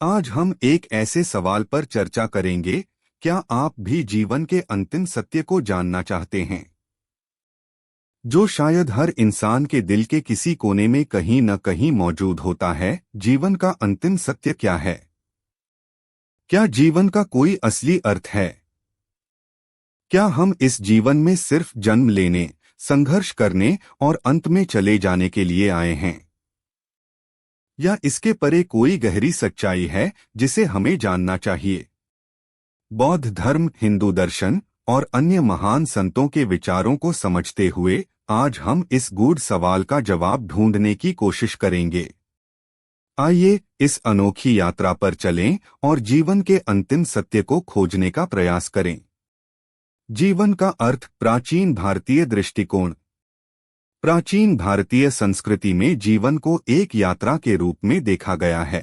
आज हम एक ऐसे सवाल पर चर्चा करेंगे। क्या आप भी जीवन के अंतिम सत्य को जानना चाहते हैं, जो शायद हर इंसान के दिल के किसी कोने में कहीं न कहीं मौजूद होता है? जीवन का अंतिम सत्य क्या है? क्या जीवन का कोई असली अर्थ है? क्या हम इस जीवन में सिर्फ जन्म लेने, संघर्ष करने और अंत में चले जाने के लिए आए हैं, या इसके परे कोई गहरी सच्चाई है जिसे हमें जानना चाहिए? बौद्ध धर्म, हिंदू दर्शन और अन्य महान संतों के विचारों को समझते हुए आज हम इस गूढ़ सवाल का जवाब ढूंढने की कोशिश करेंगे। आइए इस अनोखी यात्रा पर चलें और जीवन के अंतिम सत्य को खोजने का प्रयास करें। जीवन का अर्थ। प्राचीन भारतीय दृष्टिकोण। प्राचीन भारतीय संस्कृति में जीवन को एक यात्रा के रूप में देखा गया है।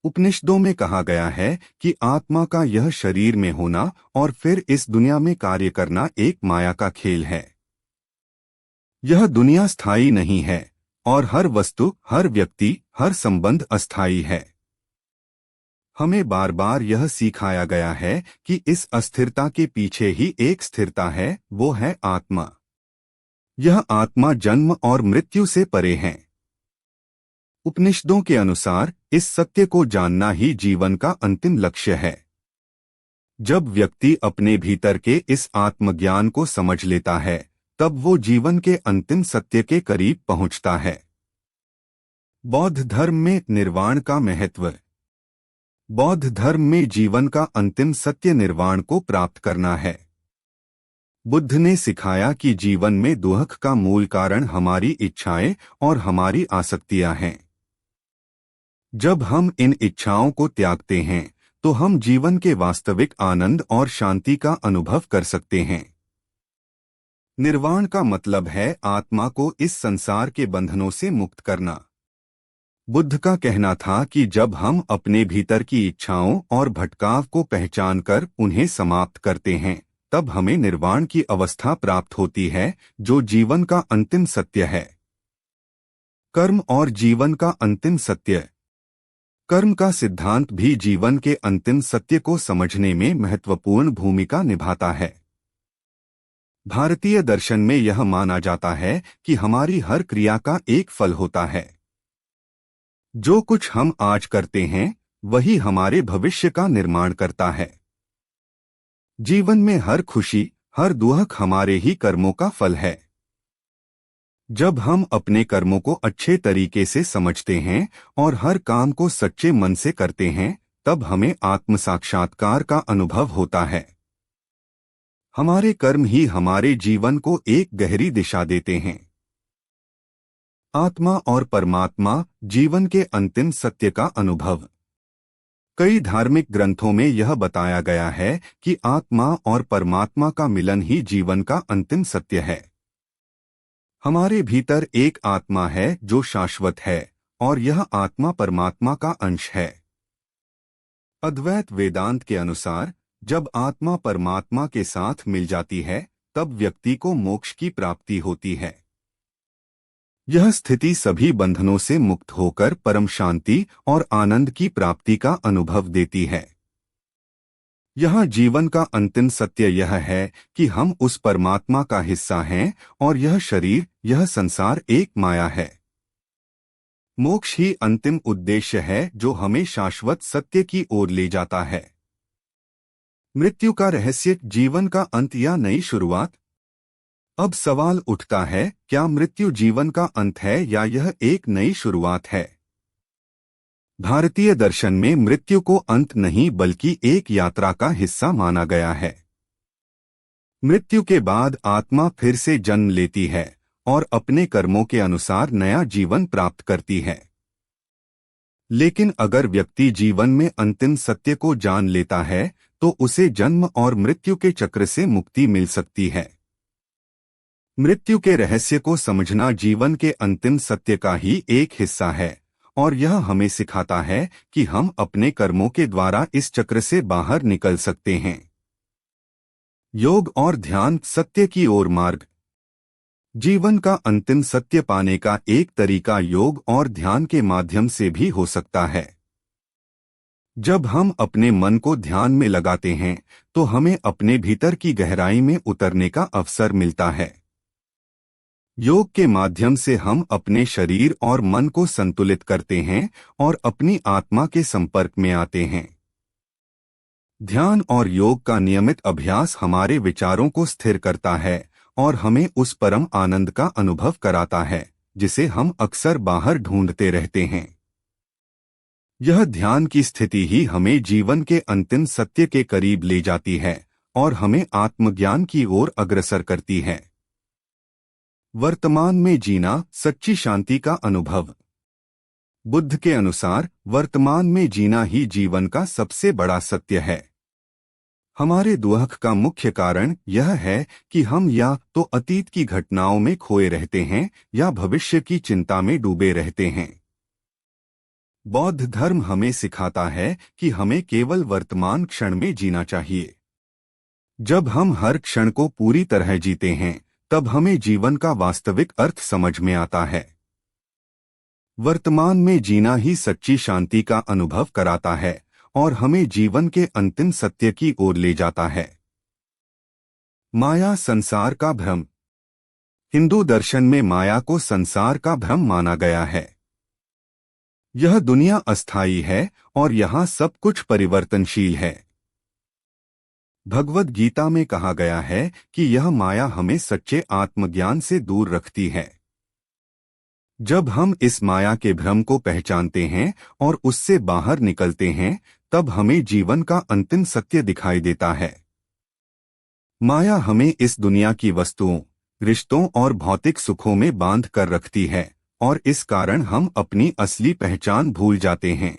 उपनिषदों में कहा गया है कि आत्मा का यह शरीर में होना और फिर इस दुनिया में कार्य करना एक माया का खेल है। यह दुनिया स्थायी नहीं है और हर वस्तु, हर व्यक्ति, हर संबंध अस्थायी है। हमें बार बार यह सिखाया गया है कि इस अस्थिरता के पीछे ही एक स्थिरता है, वो है आत्मा। यह आत्मा जन्म और मृत्यु से परे है। उपनिषदों के अनुसार इस सत्य को जानना ही जीवन का अंतिम लक्ष्य है। जब व्यक्ति अपने भीतर के इस आत्मज्ञान को समझ लेता है, तब वो जीवन के अंतिम सत्य के करीब पहुंचता है। बौद्ध धर्म में निर्वाण का महत्व। बौद्ध धर्म में जीवन का अंतिम सत्य निर्वाण को प्राप्त करना है। बुद्ध ने सिखाया कि जीवन में दुख का मूल कारण हमारी इच्छाएं और हमारी आसक्तियां हैं। जब हम इन इच्छाओं को त्यागते हैं तो हम जीवन के वास्तविक आनंद और शांति का अनुभव कर सकते हैं। निर्वाण का मतलब है आत्मा को इस संसार के बंधनों से मुक्त करना। बुद्ध का कहना था कि जब हम अपने भीतर की इच्छाओं और भटकाव को पहचानकर उन्हें समाप्त करते हैं, तब हमें निर्वाण की अवस्था प्राप्त होती है, जो जीवन का अंतिम सत्य है। कर्म और जीवन का अंतिम सत्य। कर्म का सिद्धांत भी जीवन के अंतिम सत्य को समझने में महत्वपूर्ण भूमिका निभाता है। भारतीय दर्शन में यह माना जाता है कि हमारी हर क्रिया का एक फल होता है। जो कुछ हम आज करते हैं, वही हमारे भविष्य का निर्माण करता है। जीवन में हर खुशी, हर दुख हमारे ही कर्मों का फल है। जब हम अपने कर्मों को अच्छे तरीके से समझते हैं और हर काम को सच्चे मन से करते हैं, तब हमें आत्म साक्षात्कार का अनुभव होता है। हमारे कर्म ही हमारे जीवन को एक गहरी दिशा देते हैं। आत्मा और परमात्मा, जीवन के अंतिम सत्य का अनुभव। कई धार्मिक ग्रंथों में यह बताया गया है कि आत्मा और परमात्मा का मिलन ही जीवन का अंतिम सत्य है। हमारे भीतर एक आत्मा है जो शाश्वत है और यह आत्मा परमात्मा का अंश है। अद्वैत वेदांत के अनुसार जब आत्मा परमात्मा के साथ मिल जाती है, तब व्यक्ति को मोक्ष की प्राप्ति होती है। यह स्थिति सभी बंधनों से मुक्त होकर परम शांति और आनंद की प्राप्ति का अनुभव देती है। यहाँ जीवन का अंतिम सत्य यह है कि हम उस परमात्मा का हिस्सा हैं और यह शरीर, यह संसार एक माया है। मोक्ष ही अंतिम उद्देश्य है जो हमें शाश्वत सत्य की ओर ले जाता है। मृत्यु का रहस्य, जीवन का अंत या नई शुरुआत? अब सवाल उठता है, क्या मृत्यु जीवन का अंत है या यह एक नई शुरुआत है? भारतीय दर्शन में मृत्यु को अंत नहीं बल्कि एक यात्रा का हिस्सा माना गया है। मृत्यु के बाद आत्मा फिर से जन्म लेती है और अपने कर्मों के अनुसार नया जीवन प्राप्त करती है। लेकिन अगर व्यक्ति जीवन में अंतिम सत्य को जान लेता है, तो उसे जन्म और मृत्यु के चक्र से मुक्ति मिल सकती है। मृत्यु के रहस्य को समझना जीवन के अंतिम सत्य का ही एक हिस्सा है और यह हमें सिखाता है कि हम अपने कर्मों के द्वारा इस चक्र से बाहर निकल सकते हैं। योग और ध्यान, सत्य की ओर मार्ग। जीवन का अंतिम सत्य पाने का एक तरीका योग और ध्यान के माध्यम से भी हो सकता है। जब हम अपने मन को ध्यान में लगाते हैं तो हमें अपने भीतर की गहराई में उतरने का अवसर मिलता है। योग के माध्यम से हम अपने शरीर और मन को संतुलित करते हैं और अपनी आत्मा के संपर्क में आते हैं। ध्यान और योग का नियमित अभ्यास हमारे विचारों को स्थिर करता है और हमें उस परम आनंद का अनुभव कराता है जिसे हम अक्सर बाहर ढूंढते रहते हैं। यह ध्यान की स्थिति ही हमें जीवन के अंतिम सत्य के करीब ले जाती है और हमें आत्मज्ञान की ओर अग्रसर करती है। वर्तमान में जीना, सच्ची शांति का अनुभव। बुद्ध के अनुसार वर्तमान में जीना ही जीवन का सबसे बड़ा सत्य है। हमारे दुख का मुख्य कारण यह है कि हम या तो अतीत की घटनाओं में खोए रहते हैं या भविष्य की चिंता में डूबे रहते हैं। बौद्ध धर्म हमें सिखाता है कि हमें केवल वर्तमान क्षण में जीना चाहिए। जब हम हर क्षण को पूरी तरह जीते हैं तब हमें जीवन का वास्तविक अर्थ समझ में आता है। वर्तमान में जीना ही सच्ची शांति का अनुभव कराता है और हमें जीवन के अंतिम सत्य की ओर ले जाता है। माया, संसार का भ्रम। हिंदू दर्शन में माया को संसार का भ्रम माना गया है। यह दुनिया अस्थायी है और यहाँ सब कुछ परिवर्तनशील है। भगवद गीता में कहा गया है कि यह माया हमें सच्चे आत्मज्ञान से दूर रखती है। जब हम इस माया के भ्रम को पहचानते हैं और उससे बाहर निकलते हैं तब हमें जीवन का अंतिम सत्य दिखाई देता है। माया हमें इस दुनिया की वस्तुओं, रिश्तों और भौतिक सुखों में बांध कर रखती है और इस कारण हम अपनी असली पहचान भूल जाते हैं।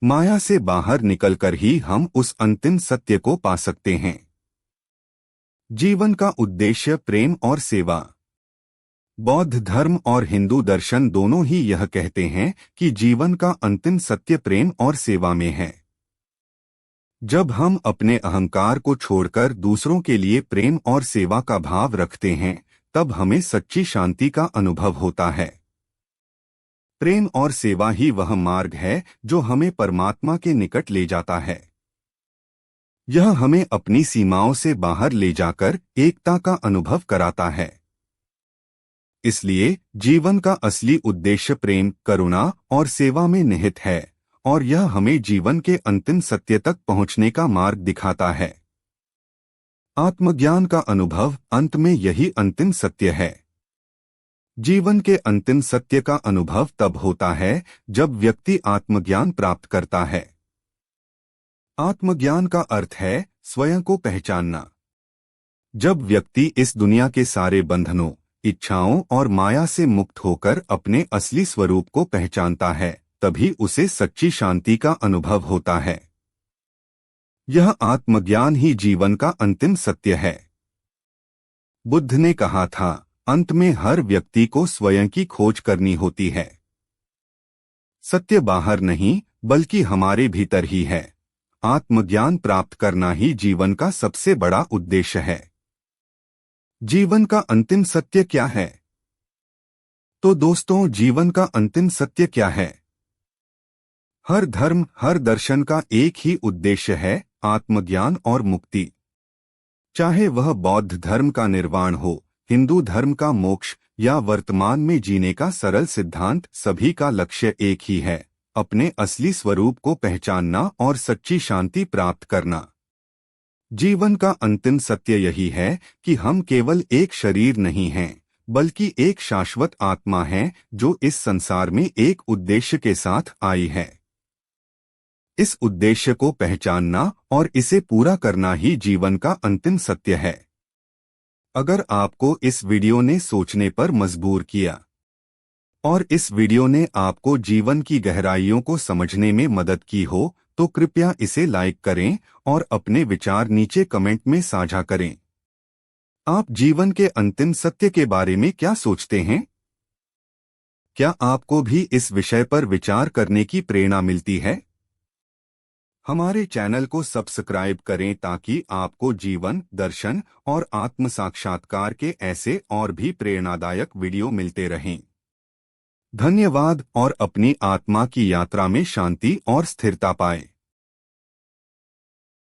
माया से बाहर निकलकर ही हम उस अंतिम सत्य को पा सकते हैं। जीवन का उद्देश्य प्रेम और सेवा। बौद्ध धर्म और हिंदू दर्शन दोनों ही यह कहते हैं कि जीवन का अंतिम सत्य प्रेम और सेवा में है। जब हम अपने अहंकार को छोड़कर दूसरों के लिए प्रेम और सेवा का भाव रखते हैं तब हमें सच्ची शांति का अनुभव होता है। प्रेम और सेवा ही वह मार्ग है जो हमें परमात्मा के निकट ले जाता है। यह हमें अपनी सीमाओं से बाहर ले जाकर एकता का अनुभव कराता है। इसलिए जीवन का असली उद्देश्य प्रेम, करुणा और सेवा में निहित है और यह हमें जीवन के अंतिम सत्य तक पहुंचने का मार्ग दिखाता है। आत्मज्ञान का अनुभव, अंत में यही अंतिम सत्य है। जीवन के अंतिम सत्य का अनुभव तब होता है जब व्यक्ति आत्मज्ञान प्राप्त करता है। आत्मज्ञान का अर्थ है स्वयं को पहचानना। जब व्यक्ति इस दुनिया के सारे बंधनों, इच्छाओं और माया से मुक्त होकर अपने असली स्वरूप को पहचानता है तभी उसे सच्ची शांति का अनुभव होता है। यह आत्मज्ञान ही जीवन का अंतिम सत्य है। बुद्ध ने कहा था, अंत में हर व्यक्ति को स्वयं की खोज करनी होती है। सत्य बाहर नहीं बल्कि हमारे भीतर ही है। आत्मज्ञान प्राप्त करना ही जीवन का सबसे बड़ा उद्देश्य है। जीवन का अंतिम सत्य क्या है? तो दोस्तों, जीवन का अंतिम सत्य क्या है? हर धर्म, हर दर्शन का एक ही उद्देश्य है, आत्मज्ञान और मुक्ति। चाहे वह बौद्ध धर्म का निर्वाण हो, हिंदू धर्म का मोक्ष या वर्तमान में जीने का सरल सिद्धांत, सभी का लक्ष्य एक ही है, अपने असली स्वरूप को पहचानना और सच्ची शांति प्राप्त करना। जीवन का अंतिम सत्य यही है कि हम केवल एक शरीर नहीं हैं, बल्कि एक शाश्वत आत्मा है जो इस संसार में एक उद्देश्य के साथ आई है। इस उद्देश्य को पहचानना और इसे पूरा करना ही जीवन का अंतिम सत्य है। अगर आपको इस वीडियो ने सोचने पर मजबूर किया और इस वीडियो ने आपको जीवन की गहराइयों को समझने में मदद की हो तो कृपया इसे लाइक करें और अपने विचार नीचे कमेंट में साझा करें। आप जीवन के अंतिम सत्य के बारे में क्या सोचते हैं? क्या आपको भी इस विषय पर विचार करने की प्रेरणा मिलती है? हमारे चैनल को सब्सक्राइब करें ताकि आपको जीवन, दर्शन और आत्म साक्षात्कार के ऐसे और भी प्रेरणादायक वीडियो मिलते रहें। धन्यवाद और अपनी आत्मा की यात्रा में शांति और स्थिरता पाएं।